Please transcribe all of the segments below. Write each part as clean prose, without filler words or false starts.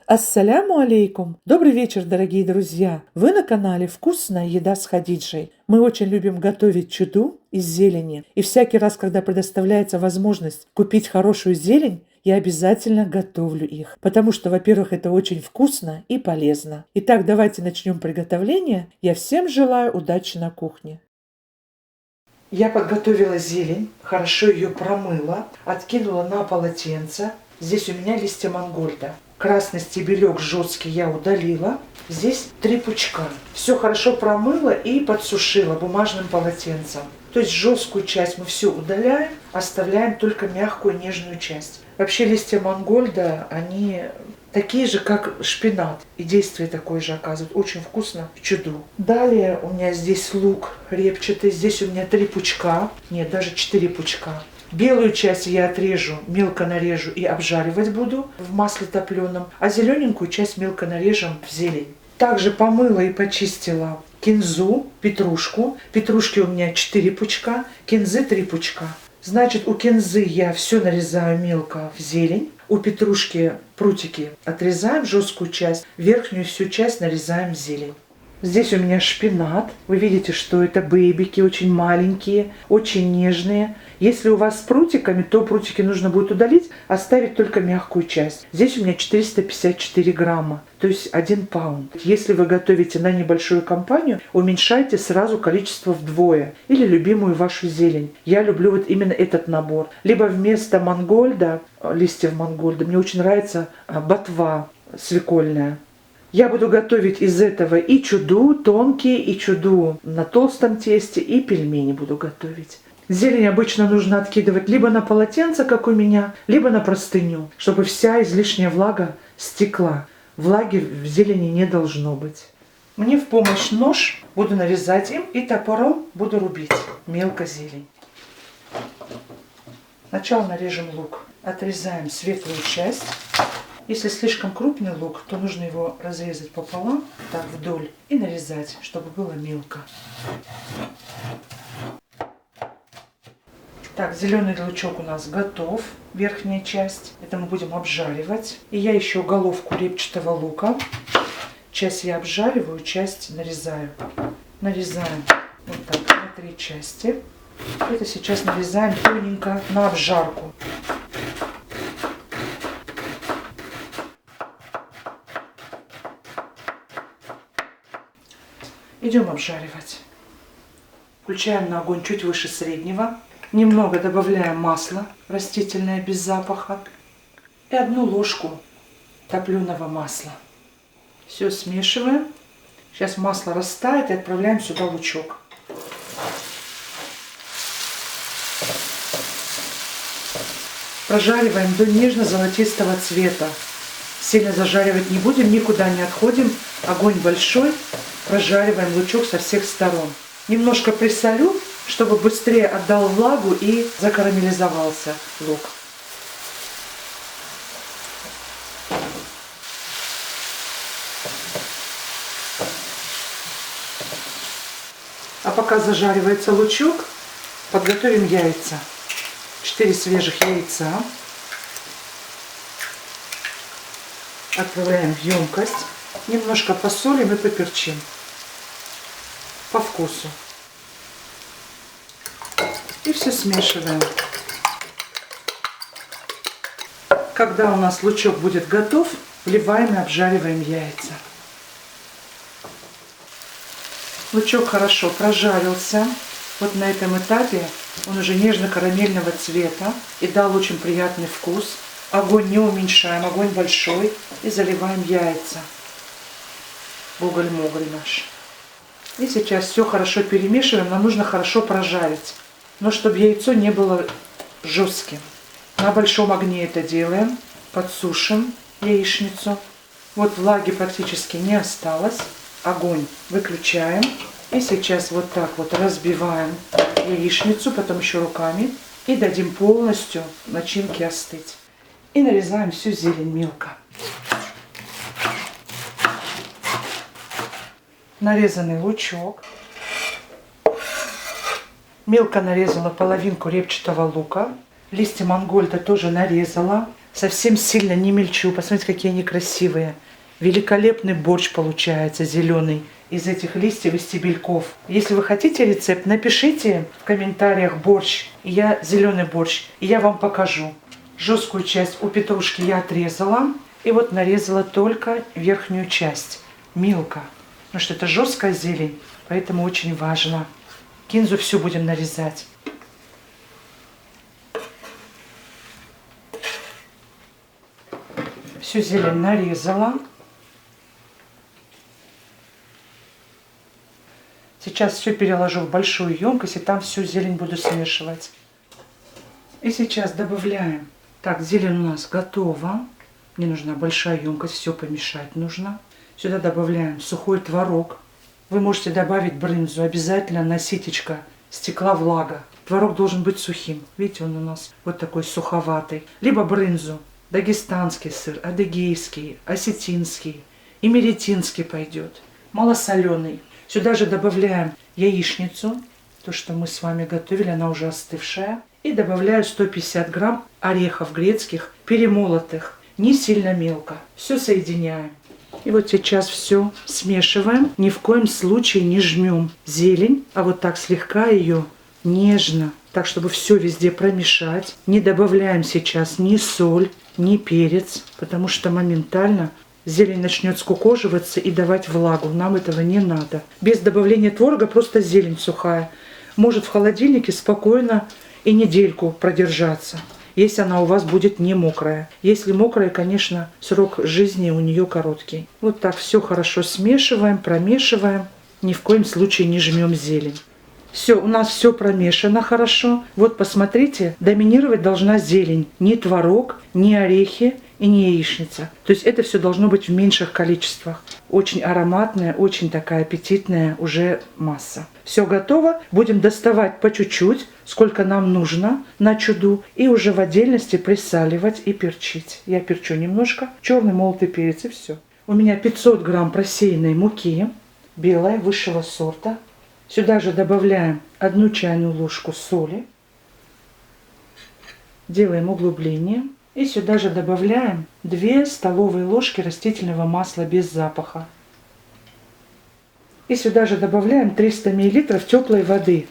Ассаляму алейкум! Добрый вечер, дорогие друзья! Вы на канале «Вкусная еда с Хадиджей». Мы очень любим готовить чуду из зелени. И всякий раз, когда предоставляется возможность купить хорошую зелень, я обязательно готовлю их. Потому что, во-первых, это очень вкусно и полезно. Итак, давайте начнем приготовление. Я всем желаю удачи на кухне. Я подготовила зелень, хорошо ее промыла, откинула на полотенце. Здесь у меня листья мангольда. Красный стебелек жесткий я удалила. Здесь 3 пучка. Все хорошо промыла и подсушила бумажным полотенцем. То есть жесткую часть мы все удаляем, оставляем только мягкую нежную часть. Вообще листья мангольда, они такие же, как шпинат. И действие такое же оказывает. Очень вкусно в чуду. Далее у меня здесь лук репчатый. Здесь у меня 3 пучка. Нет, даже 4 пучка. Белую часть я отрежу, мелко нарежу и обжаривать буду в масле топленом. А зелененькую часть мелко нарежем в зелень. Также помыла и почистила кинзу, петрушку. Петрушки у меня 4 пучка, кинзы 3 пучка. Значит, у кинзы я все нарезаю мелко в зелень. У петрушки прутики отрезаем жесткую часть, верхнюю всю часть нарезаем в зелень. Здесь у меня шпинат. Вы видите, что это бейбики, очень маленькие, очень нежные. Если у вас с прутиками, то прутики нужно будет удалить, оставить только мягкую часть. Здесь у меня 454 грамма, то есть 1 паунд. Если вы готовите на небольшую компанию, уменьшайте сразу количество вдвое. Или любимую вашу зелень. Я люблю вот именно этот набор. Либо вместо мангольда, листьев мангольда, мне очень нравится ботва свекольная. Я буду готовить из этого и чуду тонкие, и чуду на толстом тесте, и пельмени буду готовить. Зелень обычно нужно откидывать либо на полотенце, как у меня, либо на простыню, чтобы вся излишняя влага стекла. Влаги в зелени не должно быть. Мне в помощь нож, буду нарезать им и топором буду рубить мелко зелень. Сначала нарежем лук. Отрезаем светлую часть. Если слишком крупный лук, то нужно его разрезать пополам, так вдоль, и нарезать, чтобы было мелко. Так, зеленый лучок у нас готов, верхняя часть. Это мы будем обжаривать. И я еще головку репчатого лука. Часть я обжариваю, часть нарезаю. Нарезаем вот так на 3 части. Это сейчас нарезаем тоненько на обжарку. Идем обжаривать. Включаем на огонь чуть выше среднего. Немного добавляем масла растительное без запаха. И 1 ложку топленого масла. Все смешиваем. Сейчас масло растает и отправляем сюда лучок. Прожариваем до нежно-золотистого цвета. Сильно зажаривать не будем, никуда не отходим. Огонь большой. Прожариваем лучок со всех сторон. Немножко присолю, чтобы быстрее отдал влагу и закарамелизовался лук. А пока зажаривается лучок, подготовим яйца. 4 свежих яйца. Отправляем в емкость. Немножко посолим и поперчим по вкусу. И все смешиваем. Когда у нас лучок будет готов, вливаем и обжариваем яйца. Лучок хорошо прожарился. Вот на этом этапе он уже нежно-карамельного цвета и дал очень приятный вкус. Огонь не уменьшаем, огонь большой. И заливаем яйца. Буголь-муголь наш. И сейчас все хорошо перемешиваем. Нам нужно хорошо прожарить. Но чтобы яйцо не было жестким. На большом огне это делаем. Подсушим яичницу. Вот влаги практически не осталось. Огонь выключаем. И сейчас вот так вот разбиваем яичницу, потом еще руками. И дадим полностью начинке остыть. И нарезаем всю зелень мелко. Нарезанный лучок. Мелко нарезала половинку репчатого лука. Листья мангольда тоже нарезала. Совсем сильно не мельчу. Посмотрите, какие они красивые. Великолепный борщ получается зеленый из этих листьев и стебельков. Если вы хотите рецепт, напишите в комментариях борщ. И я зеленый борщ. И я вам покажу. Жесткую часть у петрушки я отрезала. И вот нарезала только верхнюю часть. Мелко. Потому что это жесткая зелень. Поэтому очень важно. Кинзу всю будем нарезать. Всю зелень нарезала. Сейчас все переложу в большую емкость и там всю зелень буду смешивать. И сейчас добавляем. Так, зелень у нас готова. Мне нужна большая емкость, все помешать нужно. Сюда добавляем сухой творог. Вы можете добавить брынзу. Обязательно на ситечко стекла влага. Творог должен быть сухим. Видите, он у нас вот такой суховатый. Либо брынзу. Дагестанский сыр, адыгейский, осетинский, имеретинский пойдет. Малосоленый. Сюда же добавляем яичницу. То, что мы с вами готовили, она уже остывшая. И добавляю 150 грамм орехов грецких, перемолотых. Не сильно мелко. Все соединяем. И вот сейчас все смешиваем. Ни в коем случае не жмем зелень, а вот так слегка ее нежно. Так, чтобы все везде промешать. Не добавляем сейчас ни соль, ни перец, потому что моментально зелень начнет скукоживаться и давать влагу. Нам этого не надо. Без добавления творога просто зелень сухая. Может в холодильнике спокойно и недельку продержаться, если она у вас будет не мокрая. Если мокрая, конечно, срок жизни у нее короткий. Вот так все хорошо смешиваем, промешиваем. Ни в коем случае не жмем зелень. Все, у нас все промешано хорошо. Вот посмотрите, доминировать должна зелень. Не творог, не орехи и не яичница. То есть это все должно быть в меньших количествах. Очень ароматная, очень такая аппетитная уже масса. Все готово. Будем доставать по чуть-чуть, сколько нам нужно на чуду. И уже в отдельности присаливать и перчить. Я перчу немножко. Черный молотый перец и все. У меня 500 грамм просеянной муки. Белая, высшего сорта. Сюда же добавляем 1 чайную ложку соли. Делаем углубление. И сюда же добавляем 2 столовые ложки растительного масла без запаха. И сюда же добавляем 300 мл теплой воды.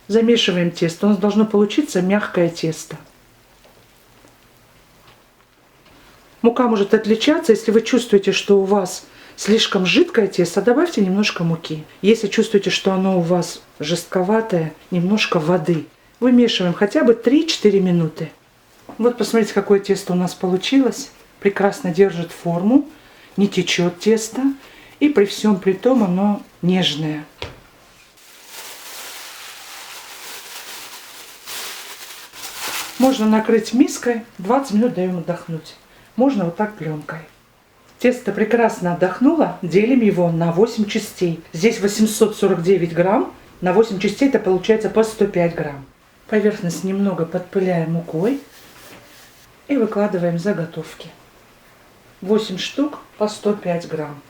Замешиваем тесто. У нас должно получиться мягкое тесто. Мука может отличаться, если вы чувствуете, что у вас слишком жидкое тесто, добавьте немножко муки. Если чувствуете, что оно у вас жестковатое, немножко воды. Вымешиваем хотя бы 3-4 минуты. Вот посмотрите, какое тесто у нас получилось. Прекрасно держит форму, не течет тесто. И при всем при том оно нежное. Можно накрыть миской, 20 минут даем отдохнуть. Можно вот так пленкой. Тесто прекрасно отдохнуло, делим его на 8 частей. Здесь 849 грамм, на 8 частей это получается по 105 грамм. Поверхность немного подпыляем мукой и выкладываем заготовки. 8 штук по 105 грамм.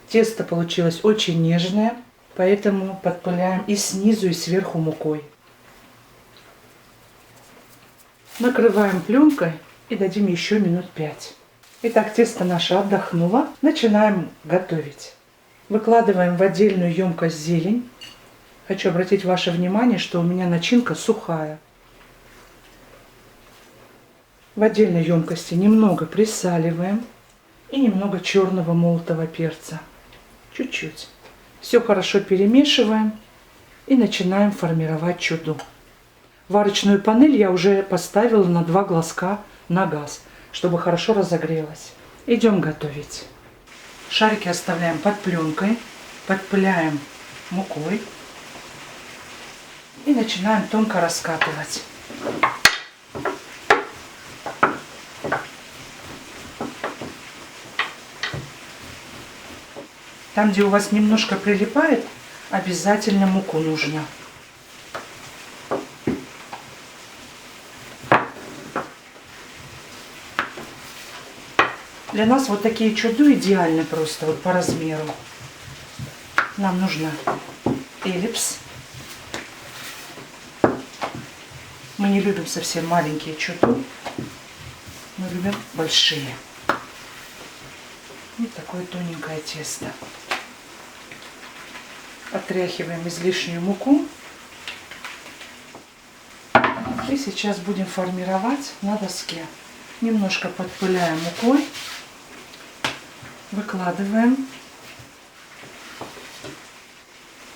Тесто получилось очень нежное, поэтому подпыляем и снизу, и сверху мукой. Накрываем пленкой и дадим еще минут 5. Итак, тесто наше отдохнуло. Начинаем готовить. Выкладываем в отдельную емкость зелень. Хочу обратить ваше внимание, что у меня начинка сухая. В отдельной емкости немного присаливаем и немного черного молотого перца. Чуть-чуть. Все хорошо перемешиваем и начинаем формировать чуду. Варочную панель я уже поставила на 2 глазка на газ, чтобы хорошо разогрелась. Идем готовить. Шарики оставляем под пленкой, подпыляем мукой и начинаем тонко раскатывать. Там, где у вас немножко прилипает, обязательно муку нужно. Для нас вот такие чуду идеальны просто вот по размеру. Нам нужна эллипс. Мы не любим совсем маленькие чуду, мы любим большие. Вот такое тоненькое тесто. Отряхиваем излишнюю муку. И сейчас будем формировать на доске. Немножко подпыляем мукой. Выкладываем.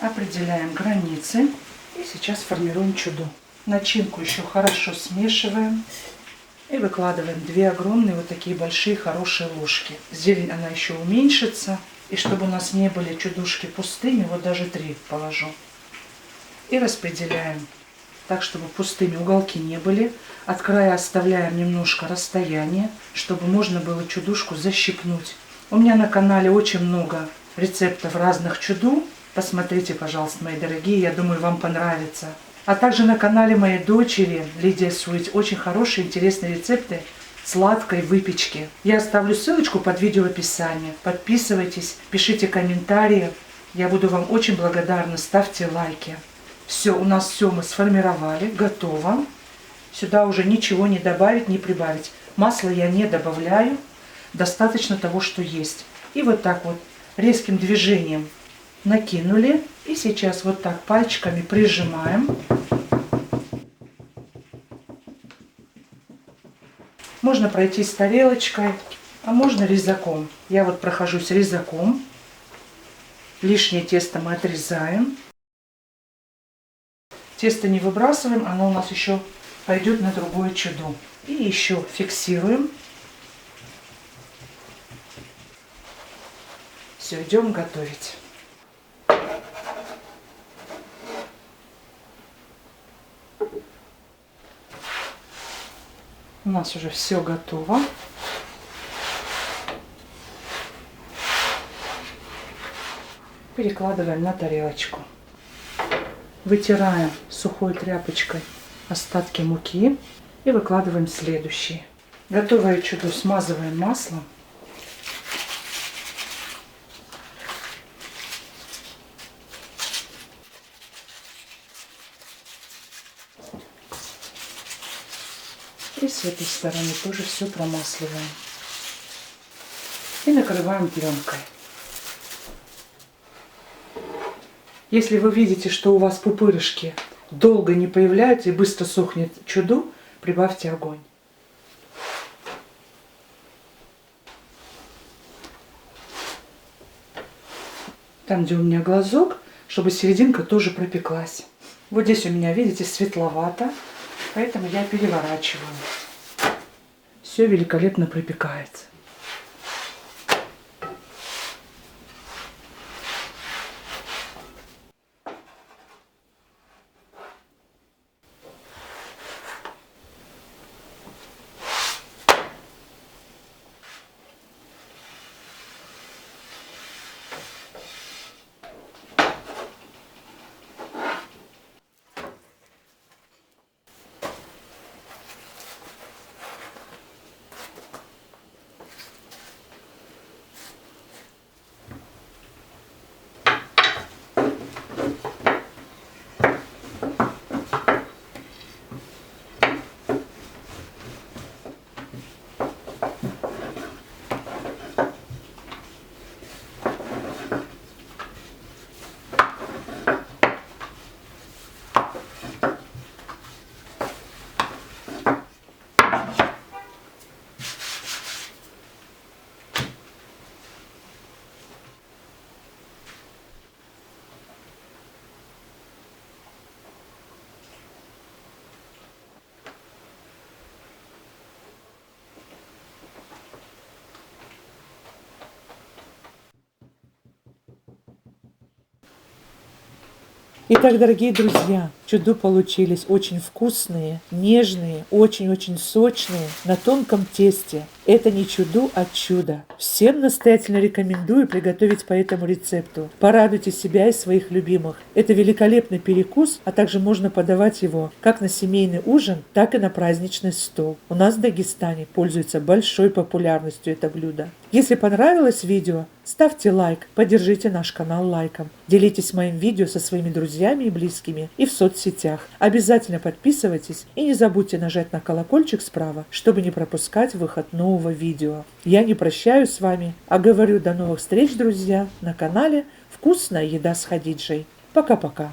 Определяем границы. И сейчас формируем чуду. Начинку еще хорошо смешиваем. И выкладываем 2 огромные вот такие большие хорошие ложки. Зелень она еще уменьшится. И чтобы у нас не были чудушки пустыми, вот даже 3 положу. И распределяем так, чтобы пустыми уголки не были. От края оставляем немножко расстояние, чтобы можно было чудушку защипнуть. У меня на канале очень много рецептов разных чуду. Посмотрите, пожалуйста, мои дорогие, я думаю, вам понравится. А также на канале моей дочери Лидия Суить очень хорошие, интересные рецепты сладкой выпечки. Я оставлю ссылочку под видео в описании. Подписывайтесь, пишите комментарии. Я буду вам очень благодарна. Ставьте лайки. Все, у нас все мы сформировали, готово. Сюда уже ничего не добавить, не прибавить. Масла я не добавляю. Достаточно того, что есть. И вот так вот резким движением накинули. И сейчас вот так пальчиками прижимаем. Можно пройтись тарелочкой, а можно резаком. Я вот прохожусь резаком. Лишнее тесто мы отрезаем. Тесто не выбрасываем, оно у нас еще пойдет на другое чудо. И еще фиксируем. Все, идем готовить. У нас уже все готово. Перекладываем на тарелочку. Вытираем сухой тряпочкой остатки муки и выкладываем следующие. Готовое чудо смазываем маслом. И с этой стороны тоже все промасливаем. И накрываем пленкой. Если вы видите, что у вас пупырышки долго не появляются и быстро сохнет чуду, прибавьте огонь. Там, где у меня глазок, чтобы серединка тоже пропеклась. Вот здесь у меня, видите, светловато, поэтому я переворачиваю. Все великолепно пропекается. Итак, дорогие друзья, чуду получились очень вкусные, нежные, очень-очень сочные, на тонком тесте. Это не чуду, а чудо. Всем настоятельно рекомендую приготовить по этому рецепту. Порадуйте себя и своих любимых. Это великолепный перекус, а также можно подавать его как на семейный ужин, так и на праздничный стол. У нас в Дагестане пользуется большой популярностью это блюдо. Если понравилось видео, ставьте лайк, поддержите наш канал лайком. Делитесь моим видео со своими друзьями и близкими и в соцсетях. соцсетях. Обязательно подписывайтесь и не забудьте нажать на колокольчик справа, чтобы не пропускать выход нового видео. Я не прощаюсь с вами, а говорю до новых встреч, друзья, на канале «Вкусная еда с Хадиджей». Пока-пока.